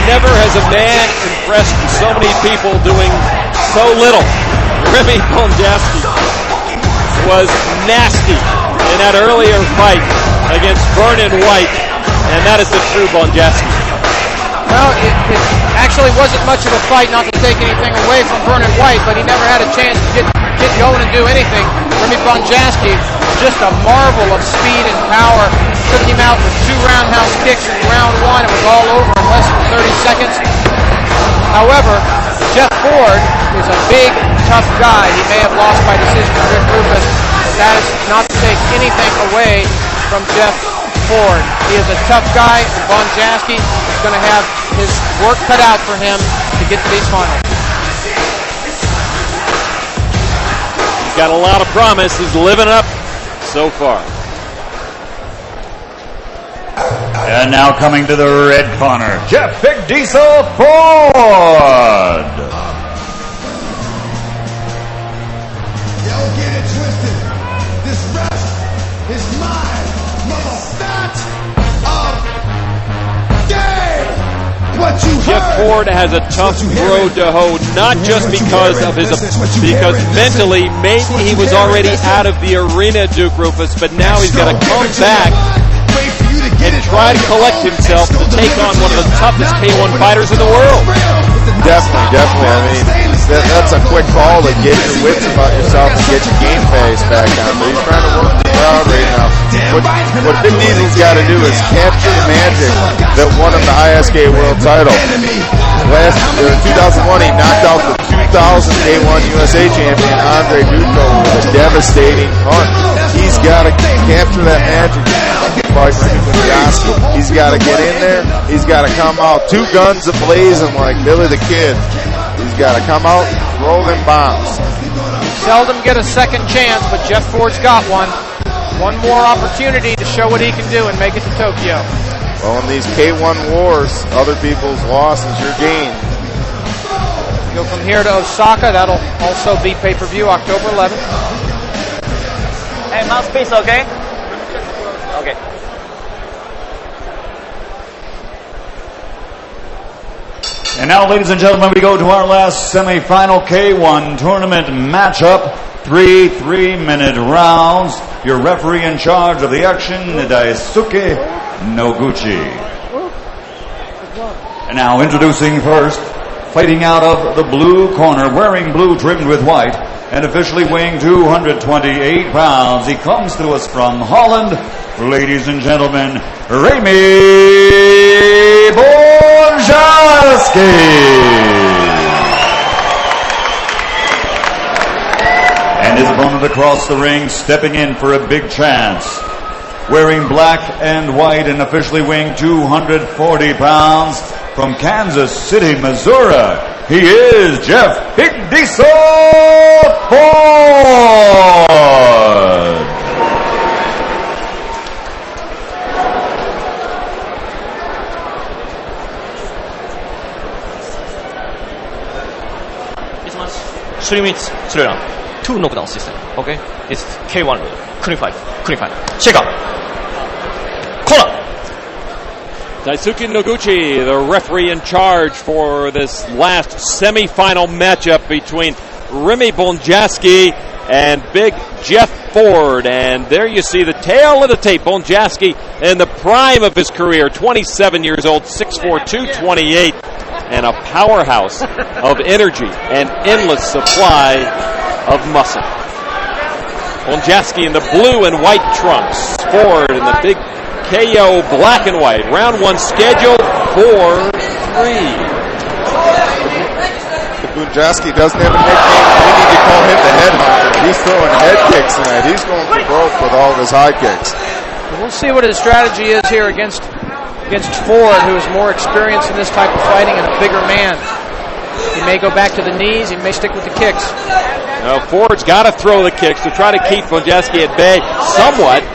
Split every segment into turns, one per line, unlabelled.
never has a man impressed so many people doing so little. Remy Bonjasky was nasty in that earlier fight against Vernon White, and that is the true Bonjasky.
Well, it actually wasn't much of a fight, not to take anything away from Vernon White, but he never had a chance to get going and do anything. Remy Bonjasky, just a marvel of speed and power, took him out with 2 roundhouse kicks in round 1. It was all over in less than 30 seconds. However, Jeff Ford is a big, tough guy. He may have lost by decision to Rick Rufus. That is not to take anything away from Jeff Ford. He is a tough guy, and Bonjasky is going to have his work cut out for him to get to these finals.
He's got a lot of promise. He's living up so far.
And now coming to the red corner, Jeff Big Diesel Ford.
Don't get it twisted. This rest is mine.
Jeff Ford has a tough road to hoe, not just because mentally maybe he was already out of the arena, Duke Rufus, but now he's got to come back and try to collect himself to take on one of the toughest K1 fighters in the world.
Definitely. I mean, that's a quick call to get your wits about yourself and get your game face back on. But he's trying to work the crowd right now. What Big Diesel's got to do is capture the magic that won him the ISK World title. Last 2001, he knocked out the 2000 K1 USA champion Andre Duco with a devastating punch. He's got to capture that magic. He's got to get in there. He's got to come out 2 guns a-blazing like Billy the Kid. He's got to come out, throw them bombs.
Seldom get a second chance, but Jeff Ford's got one. One more opportunity to show what he can do and make it to Tokyo.
Well, in these K1 wars, other people's loss is your gain.
Go from here to Osaka. That'll also be pay-per-view October 11th.
Hey, mouthpiece, okay? Okay.
And now, ladies and gentlemen, we go to our last semifinal K1 tournament matchup. 3 3-minute rounds. Your referee in charge of the action, Daisuke Noguchi. And now introducing first, fighting out of the blue corner, wearing blue trimmed with white, and officially weighing 228 pounds. He comes to us from Holland. Ladies and gentlemen, Remy Bonjasky. And his opponent across the ring, stepping in for a big chance. Wearing black and white and officially weighing 240 pounds from Kansas City, Missouri. He is Jeff Big Diesel Ford.
This match, 3 minutes, 3 rounds, 2 knockdown system. Okay, it's K1 rule. Clean fight. Check out. Corner.
Daisuke Noguchi, the referee in charge for this last semifinal matchup between Remy Bonjasky and Big Jeff Ford. And there you see the tail of the tape. Bonjasky in the prime of his career, 27 years old, 6'4", 228, and a powerhouse of energy and endless supply of muscle. Bonjasky in the blue and white trunks, Ford in the big KO black and white. Round 1 scheduled for 3.
Bonjasky doesn't have a nickname. We need to call him the headhunter. He's throwing head kicks tonight. He's going for broke with all of his high kicks.
We'll see what his strategy is here against Ford, who is more experienced in this type of fighting and a bigger man. He may go back to the knees. He may stick with the kicks.
Now Ford's got to throw the kicks to try to keep Bonjasky at bay somewhat.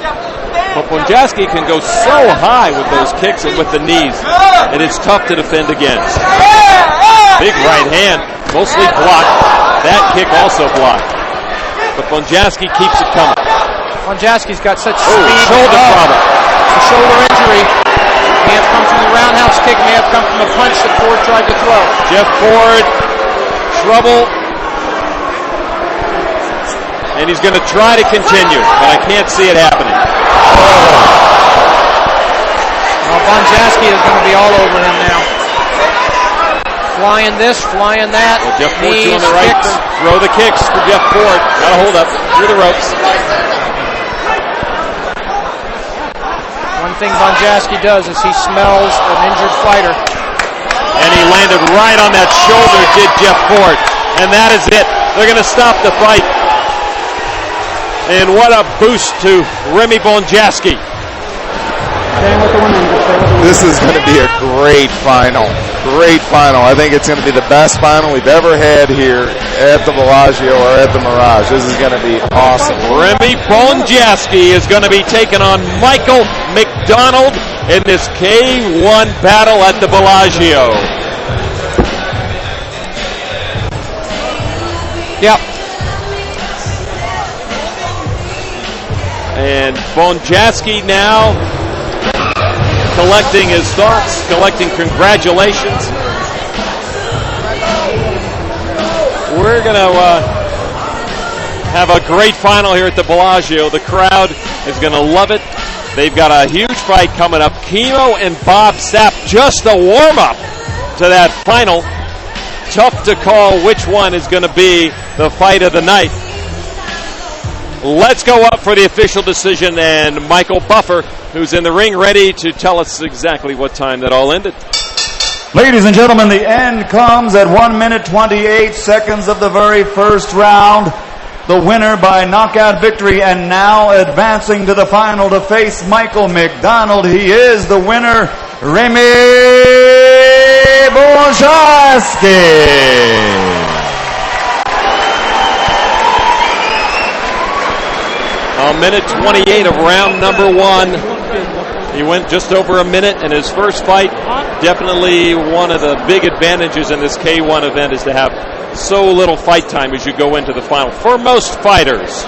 But Bonjasky can go so high with those kicks and with the knees, and it's tough to defend against. Big right hand, mostly blocked. That kick also blocked. But Bonjasky keeps it coming.
Bonjasky's got such speed.
Shoulder problem.
A shoulder injury. May have come from the roundhouse kick, may have come from a punch that Ford tried to throw.
Jeff Ford, trouble. And he's going to try to continue, but I can't see it happening.
Bonjasky is going to be all over him now. Flying this, flying that.
Well, Jeff Ford
knees,
doing the right.
kicks.
Throw the kicks for Jeff Ford. Got to hold up through the ropes.
One thing Bonjasky does is he smells an injured fighter.
And he landed right on that shoulder, did Jeff Ford. And that is it. They're going to stop the fight. And what a boost to Remy Bonjasky.
This is going to be a great final. Great final. I think it's going to be the best final we've ever had here at the Bellagio or at the Mirage. This is going to be awesome.
Remy Bonjasky is going to be taking on Michael McDonald in this K1 battle at the Bellagio.
Yep.
And Bonjasky now collecting his thoughts, collecting congratulations. We're going to have a great final here at the Bellagio. The crowd is going to love it. They've got a huge fight coming up. Kimo and Bob Sapp, just a warm-up to that final. Tough to call which one is going to be the fight of the night. Let's go up for the official decision, and Michael Buffer, who's in the ring, ready to tell us exactly what time that all ended.
Ladies and gentlemen, the end comes at 1 minute 28 seconds of the very first round. The winner by knockout victory, and now advancing to the final to face Michael McDonald. He is the winner, Remy Bonjasky.
1:28 of round number one. He went just over a minute in his first fight. Definitely one of the big advantages in this K1 event is to have so little fight time as you go into the final for most fighters.